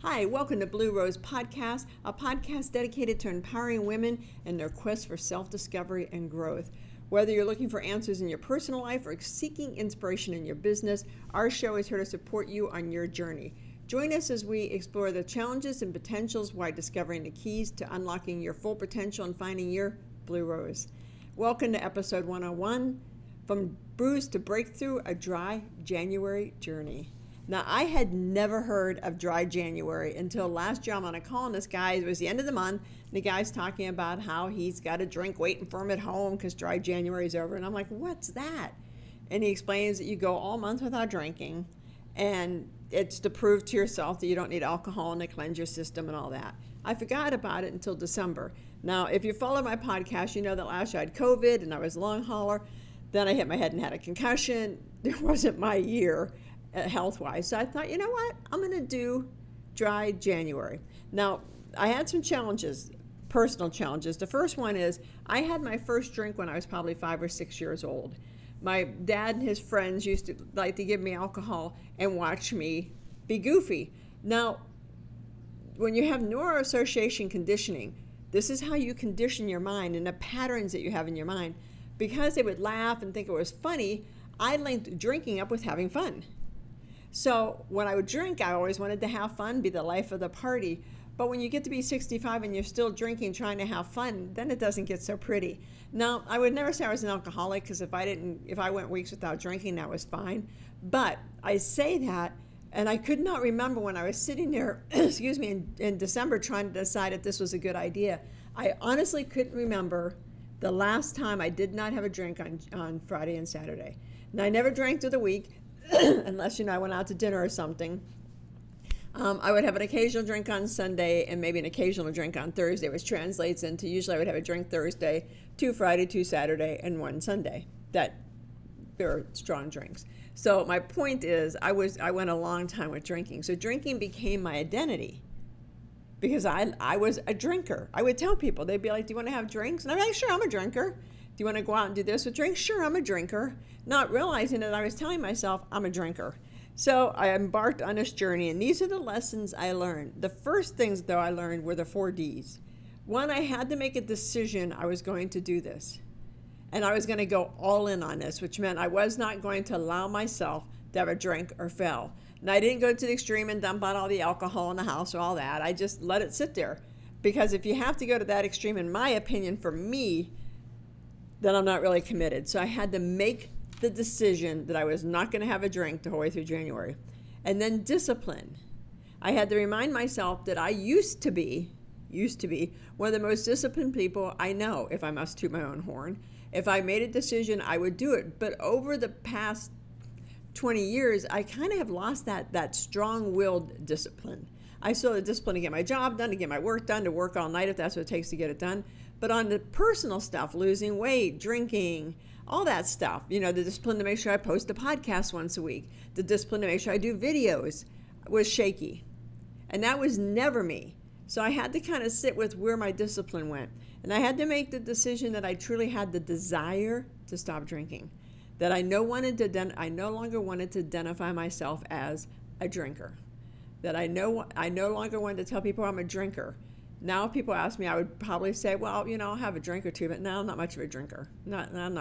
Hi, welcome to Blue Rose Podcast, a podcast dedicated to empowering women in their quest for self-discovery and growth. Whether you're looking for answers in your personal life or seeking inspiration in your business, our show is here to support you on your journey. Join us as we explore the challenges and potentials while discovering the keys to unlocking your full potential and finding your Blue Rose. Welcome to episode 101, From Bruise to Breakthrough, a Dry January Journey. Now, I had never heard of dry January until last year. I'm on a call, and this guy, it was the end of the month, and the guy's talking about how he's got a drink waiting for him at home because dry January is over. And I'm like, what's that? And he explains that you go all month without drinking, and it's to prove to yourself that you don't need alcohol and to cleanse your system and all that. I forgot about it until December. Now, if you follow my podcast, you know that last year I had COVID and I was a long hauler. Then I hit my head and had a concussion. It wasn't my year health-wise. So I thought, you know what? I'm going to do dry January. Now, I had some challenges, personal challenges. The first one is I had my first drink when I was probably 5 or 6 years old. My dad and his friends used to like to give me alcohol and watch me be goofy. Now, when you have neuroassociation conditioning, this is how you condition your mind and the patterns that you have in your mind. Because they would laugh and think it was funny, I linked drinking up with having fun. So when I would drink, I always wanted to have fun, be the life of the party. But when you get to be 65 and you're still drinking, trying to have fun, then it doesn't get so pretty. Now, I would never say I was an alcoholic, because if I went weeks without drinking, that was fine. But I say that, and I could not remember when I was sitting there, in December trying to decide if this was a good idea. I honestly couldn't remember the last time I did not have a drink on Friday and Saturday. Now, I never drank through the week. Unless, I went out to dinner or something. I would have an occasional drink on Sunday and maybe an occasional drink on Thursday, which translates into usually I would have a drink Thursday, 2 Friday, 2 Saturday, and 1 Sunday. That are strong drinks. So my point is I went a long time with drinking. So drinking became my identity because I was a drinker. I would tell people, they'd be like, do you want to have drinks? And I'm like, sure, I'm a drinker. Do you want to go out and do this with drinks? Sure, I'm a drinker. Not realizing that I was telling myself I'm a drinker. So I embarked on this journey, and these are the lessons I learned. The first things, though, I learned were the 4 Ds. One, I had to make a decision I was going to do this. And I was going to go all in on this, which meant I was not going to allow myself to have a drink or fail. And I didn't go to the extreme and dump out all the alcohol in the house or all that. I just let it sit there. Because if you have to go to that extreme, in my opinion, for me, then I'm not really committed. So I had to make the decision that I was not going to have a drink the whole way through January. And then discipline. I had to remind myself that I used to be one of the most disciplined people I know, if I must toot my own horn. If I made a decision, I would do it. But over the past 20 years, I kind of have lost that strong-willed discipline. I still have the discipline to get my job done, to get my work done, to work all night if that's what it takes to get it done. But on the personal stuff, losing weight, drinking, all that stuff, the discipline to make sure I post a podcast once a week, the discipline to make sure I do videos was shaky. And that was never me. So I had to kind of sit with where my discipline went. And I had to make the decision that I truly had the desire to stop drinking. That I no longer wanted to identify myself as a drinker. That I no longer wanted to tell people I'm a drinker. Now if people ask me, I would probably say, well, I'll have a drink or two, but no, I'm not much of a drinker. I'm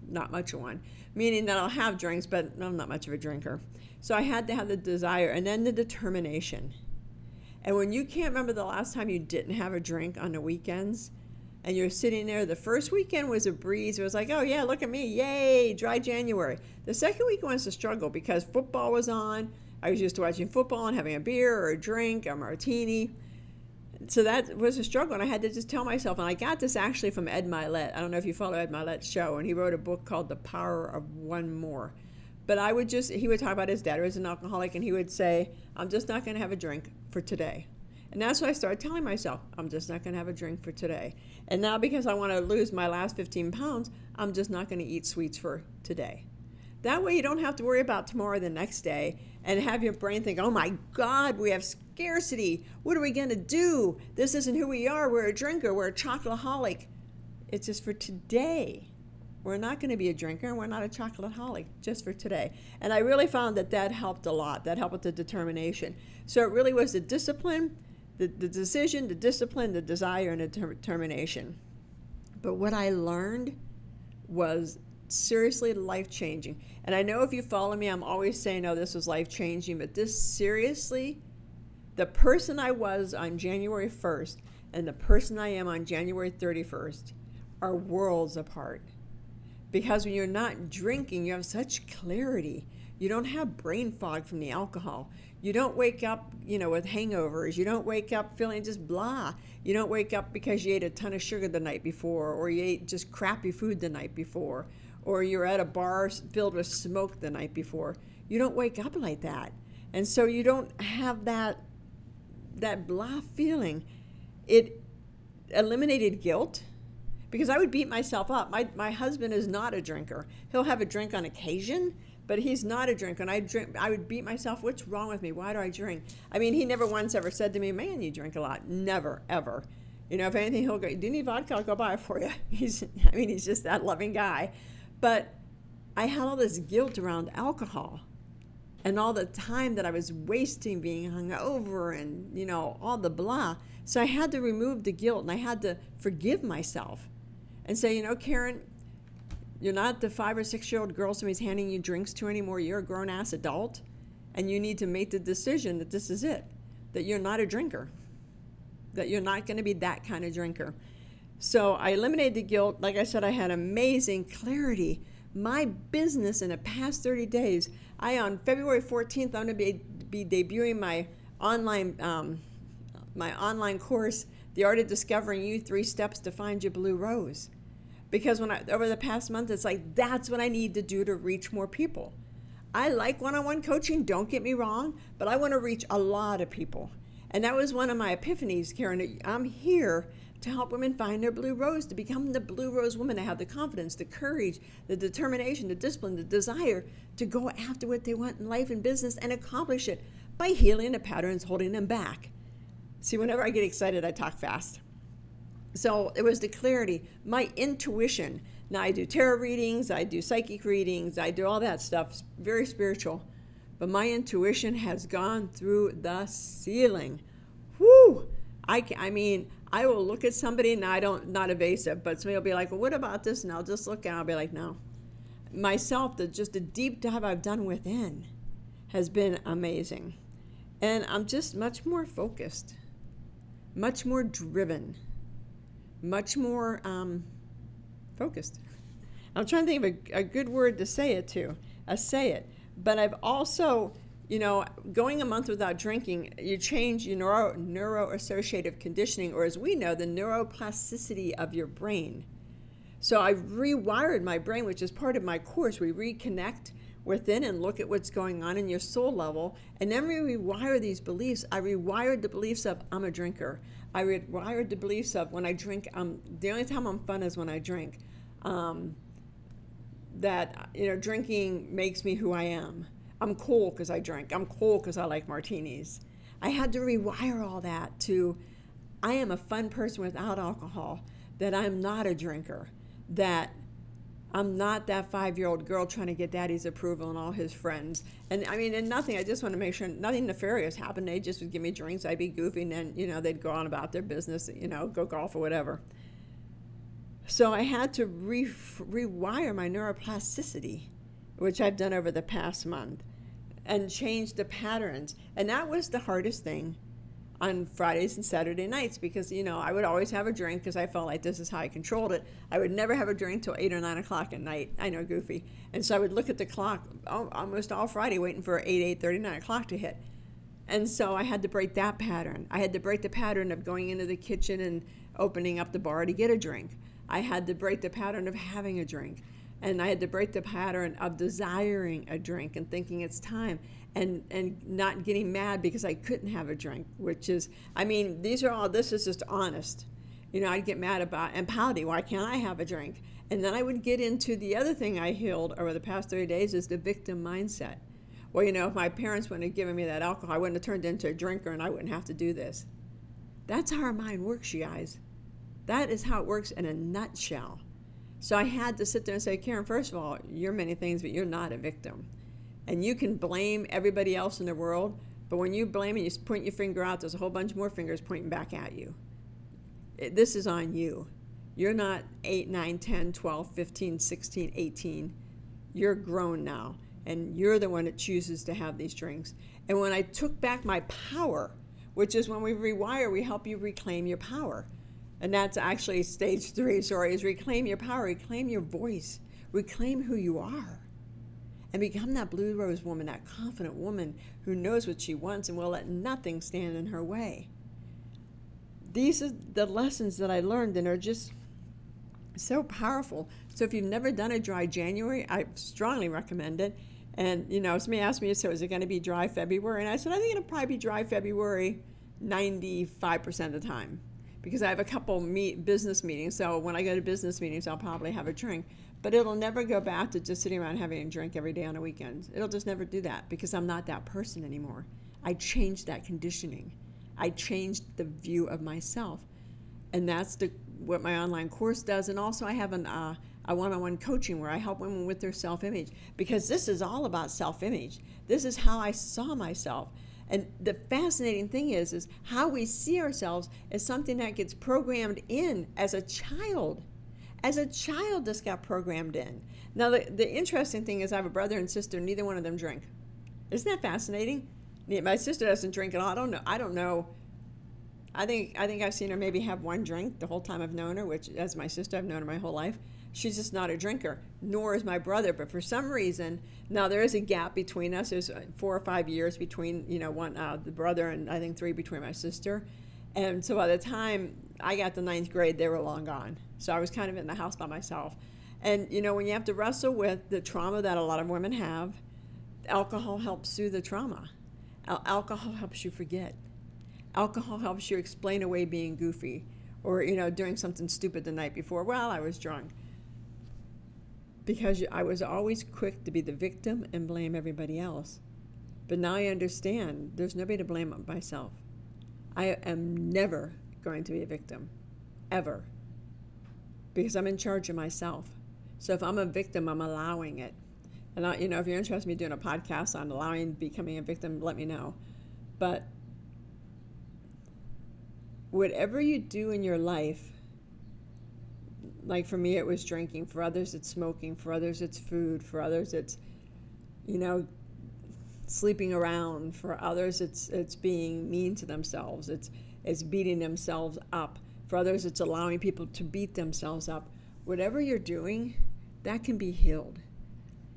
not much of one. Meaning that I'll have drinks, but I'm not much of a drinker. So I had to have the desire and then the determination. And when you can't remember the last time you didn't have a drink on the weekends, and you're sitting there, the first weekend was a breeze. It was like, oh yeah, look at me, yay, dry January. The second weekend was a struggle because football was on. I was used to watching football and having a beer or a drink, a martini. So that was a struggle, and I had to just tell myself, and I got this actually from Ed Mylett. I don't know if you follow Ed Mylett's show, and he wrote a book called The Power of One More. But he would talk about his dad, who was an alcoholic, and he would say, I'm just not going to have a drink for today. And that's what I started telling myself, I'm just not going to have a drink for today. And now because I want to lose my last 15 pounds, I'm just not going to eat sweets for today. That way you don't have to worry about tomorrow the next day and have your brain think, oh my God, we have scarcity. What are we going to do? This isn't who we are. We're a drinker. We're a chocoholic. It's just for today. We're not going to be a drinker, and we're not a chocoholic just for today. And I really found that helped a lot. That helped with the determination. So it really was the discipline, the decision, the discipline, the desire, and the determination. But what I learned was seriously life-changing. And I know if you follow me, I'm always saying, oh, this was life-changing, but this seriously, the person I was on January 1st and the person I am on January 31st are worlds apart. Because when you're not drinking, you have such clarity. You don't have brain fog from the alcohol. You don't wake up, with hangovers. You don't wake up feeling just blah. You don't wake up because you ate a ton of sugar the night before, or you ate just crappy food the night before, or you're at a bar filled with smoke the night before. You don't wake up like that. And so you don't have that blah feeling. It eliminated guilt, because I would beat myself up. My husband is not a drinker. He'll have a drink on occasion, but he's not a drinker. And I would beat myself. What's wrong with me? Why do I drink? I mean, he never once ever said to me, man, you drink a lot. Never, ever. If anything, he'll go, do you need vodka? I'll go buy it for you. He's just that loving guy. But I had all this guilt around alcohol and all the time that I was wasting being hungover and, all the blah. So I had to remove the guilt, and I had to forgive myself and say, Karen, you're not the 5 or 6 year old girl somebody's handing you drinks to anymore. You're a grown ass adult, and you need to make the decision that this is it, that you're not a drinker, that you're not going to be that kind of drinker. So I eliminated the guilt. Like I said, I had amazing clarity. My business in the past 30 days, on February 14th, I'm going to be debuting my online course, The Art of Discovering You, 3 Steps to Find Your Blue Rose. Because over the past month, it's like, that's what I need to do to reach more people. I like one-on-one coaching, don't get me wrong, but I want to reach a lot of people. And that was one of my epiphanies, Karen. I'm here to help women find their blue rose, to become the blue rose woman, to have the confidence, the courage, the determination, the discipline, the desire to go after what they want in life and business and accomplish it by healing the patterns holding them back. See, whenever I get excited, I talk fast. So it was the clarity, my intuition. Now I do tarot readings, I do psychic readings, I do all that stuff, very spiritual. But my intuition has gone through the ceiling. Whoo! I will look at somebody, and not evasive, but somebody will be like, well, what about this? And I'll just look and I'll be like, no. Myself, just the deep dive I've done within has been amazing. And I'm just much more focused, much more driven, much more focused. I'm trying to think of a good word to say it to. But I've also, going a month without drinking, you change your neuro-associative conditioning, or as we know, the neuroplasticity of your brain. So I rewired my brain, which is part of my course. We reconnect within and look at what's going on in your soul level. And then we rewire these beliefs. I rewired the beliefs of, I'm a drinker. I rewired the beliefs of, when I drink, the only time I'm fun is when I drink. Drinking makes me who I am. I'm cool because I drink. I'm cool because I like martinis. I had to rewire all that to, I am a fun person without alcohol, that I'm not a drinker, that I'm not that 5-year-old girl trying to get daddy's approval and all his friends. And nothing, I just want to make sure nothing nefarious happened. They just would give me drinks, I'd be goofy, and then, they'd go on about their business, go golf or whatever. So I had to rewire my neuroplasticity, which I've done over the past month, and change the patterns. And that was the hardest thing on Fridays and Saturday nights, because, I would always have a drink because I felt like this is how I controlled it. I would never have a drink till 8 or 9 o'clock at night. I know, goofy. And so I would look at the clock almost all Friday waiting for 8:30, 9 o'clock to hit. And so I had to break that pattern. I had to break the pattern of going into the kitchen and opening up the bar to get a drink. I had to break the pattern of having a drink. And I had to break the pattern of desiring a drink and thinking it's time, and not getting mad because I couldn't have a drink, which is, this is just honest. I'd get mad about, and pouty, why can't I have a drink? And then I would get into the other thing I healed over the past 30 days is the victim mindset. Well, if my parents wouldn't have given me that alcohol, I wouldn't have turned into a drinker and I wouldn't have to do this. That's how our mind works, you guys. That is how it works in a nutshell. So I had to sit there and say, Karen, first of all, you're many things, but you're not a victim. And you can blame everybody else in the world, but when you blame and you point your finger out, there's a whole bunch more fingers pointing back at you. This is on you. You're not 8, 9, 10, 12, 15, 16, 18. You're grown now, and you're the one that chooses to have these drinks. And when I took back my power, which is when we rewire, we help you reclaim your power. And that's actually stage 3, is reclaim your power, reclaim your voice, reclaim who you are. And become that blue rose woman, that confident woman who knows what she wants and will let nothing stand in her way. These are the lessons that I learned, and are just so powerful. So if you've never done a dry January, I strongly recommend it. And, somebody asked me, so is it going to be dry February? And I said, I think it'll probably be dry February 95% of the time, because I have a couple business meetings. So when I go to business meetings, I'll probably have a drink. But it'll never go back to just sitting around having a drink every day on a weekend. It'll just never do that, because I'm not that person anymore. I changed that conditioning. I changed the view of myself. And that's what my online course does. And also I have a one-on-one coaching where I help women with their self-image, because this is all about self-image. This is how I saw myself. And the fascinating thing is how we see ourselves as something that gets programmed in as a child. As a child, this got programmed in. Now, the interesting thing is I have a brother and sister. Neither one of them drink. Isn't that fascinating? My sister doesn't drink at all. I don't know. I think I've seen her maybe have one drink the whole time I've known her, which, as my sister, I've known her my whole life. She's just not a drinker, nor is my brother. But for some reason, now there is a gap between us. There's 4 or 5 years between, the brother, and I think 3 between my sister. And so by the time I got to 9th grade, they were long gone. So I was kind of in the house by myself. And, when you have to wrestle with the trauma that a lot of women have, alcohol helps soothe the trauma. Alcohol helps you forget. Alcohol helps you explain away being goofy, or, doing something stupid the night before. Well, I was drunk. Because I was always quick to be the victim and blame everybody else. But now I understand there's nobody to blame but myself. I am never going to be a victim, ever, because I'm in charge of myself. So if I'm a victim, I'm allowing it. And if you're interested in me doing a podcast on becoming a victim, let me know. But whatever you do in your life, like for me, it was drinking. For others, it's smoking. For others, it's food. For others, it's, sleeping around. For others, it's being mean to themselves. It's beating themselves up. For others, it's allowing people to beat themselves up. Whatever you're doing, that can be healed.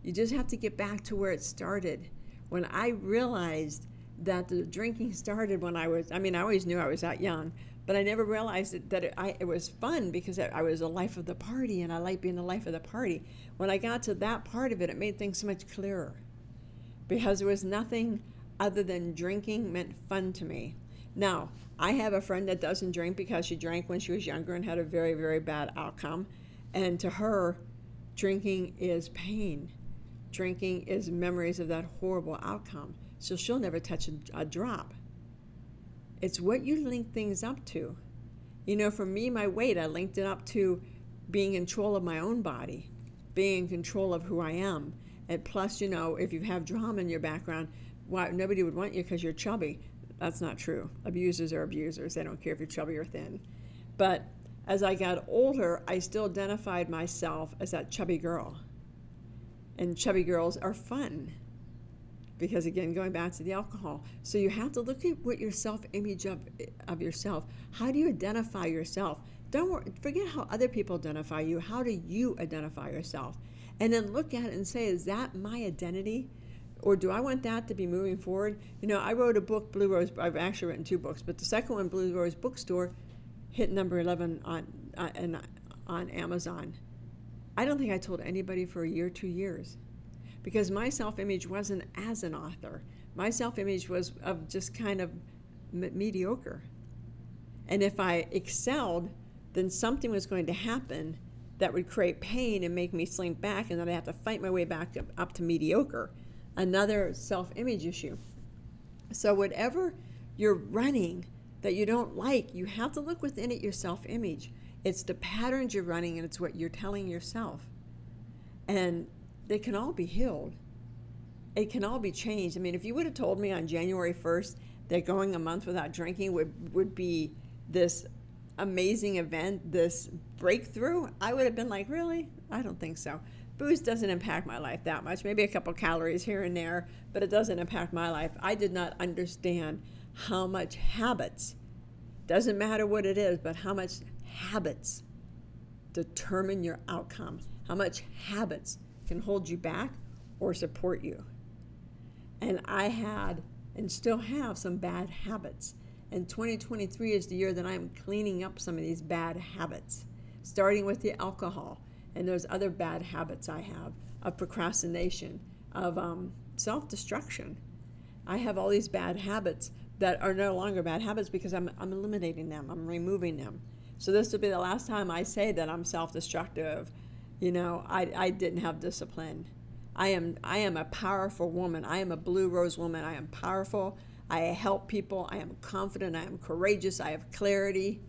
You just have to get back to where it started. When I realized that the drinking started when I always knew I was that young, but I never realized that it was fun, because I was the life of the party, and I liked being the life of the party. When I got to that part of it, it made things so much clearer, because there was nothing other than drinking meant fun to me. Now, I have a friend that doesn't drink because she drank when she was younger and had a very, very bad outcome. And to her, drinking is pain. Drinking is memories of that horrible outcome. So she'll never touch a drop. It's what you link things up to. For me, my weight, I linked it up to being in control of my own body, being in control of who I am. And plus, if you have drama in your background, nobody would want you because you're chubby. That's not true. Abusers are abusers. They don't care if you're chubby or thin. But as I got older, I still identified myself as that chubby girl. And chubby girls are fun. Because again, going back to the alcohol. So you have to look at what your self-image of yourself. How do you identify yourself? Forget how other people identify you. How do you identify yourself? And then look at it and say, is that my identity? Or do I want that to be moving forward? I wrote a book, Blue Rose. I've actually written 2 books, but the second one, Blue Rose Bookstore, hit number 11 on Amazon. I don't think I told anybody for a year, 2 years. Because my self-image wasn't as an author. My self-image was of just kind of mediocre. And if I excelled, then something was going to happen that would create pain and make me slink back, and then I'd have to fight my way back up to mediocre. Another self-image issue. So whatever you're running that you don't like, you have to look within at your self-image. It's the patterns you're running, and it's what you're telling yourself. And they can all be healed. It can all be changed. I mean, if you would have told me on January 1st that going a month without drinking would be this amazing event, this breakthrough, I would have been like, really? I don't think so. Booze doesn't impact my life that much, maybe a couple calories here and there, but it doesn't impact my life. I did not understand how much habits, doesn't matter what it is, but how much habits determine your outcome, how much habits can hold you back or support you. And I had and still have some bad habits. And 2023 is the year that I'm cleaning up some of these bad habits, starting with the alcohol and those other bad habits I have of procrastination, of self-destruction. I have all these bad habits that are no longer bad habits because I'm eliminating them, I'm removing them. So this will be the last time I say that I'm self-destructive. I didn't have discipline. I am a powerful woman. I am a blue rose woman. I am powerful. I help people. I am confident. I am courageous. I have clarity.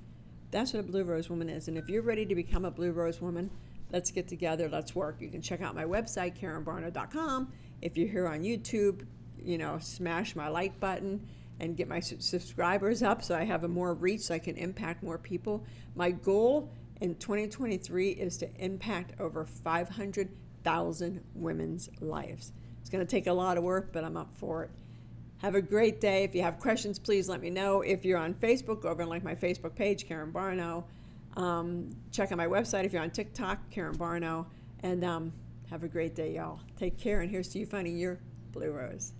That's what a blue rose woman is. And if you're ready to become a blue rose woman, let's get together. Let's work. You can check out my website, KarenBarno.com. If you're here on YouTube, smash my like button and get my subscribers up so I have a more reach, so I can impact more people. My goal in 2023 is to impact over 500,000 women's lives. It's going to take a lot of work, but I'm up for it. Have a great day. If you have questions, please let me know. If you're on Facebook, go over and like my Facebook page, Karen Barno. Check out my website if you're on TikTok, Karen Barno. And have a great day, y'all. Take care, and here's to you finding your blue rose.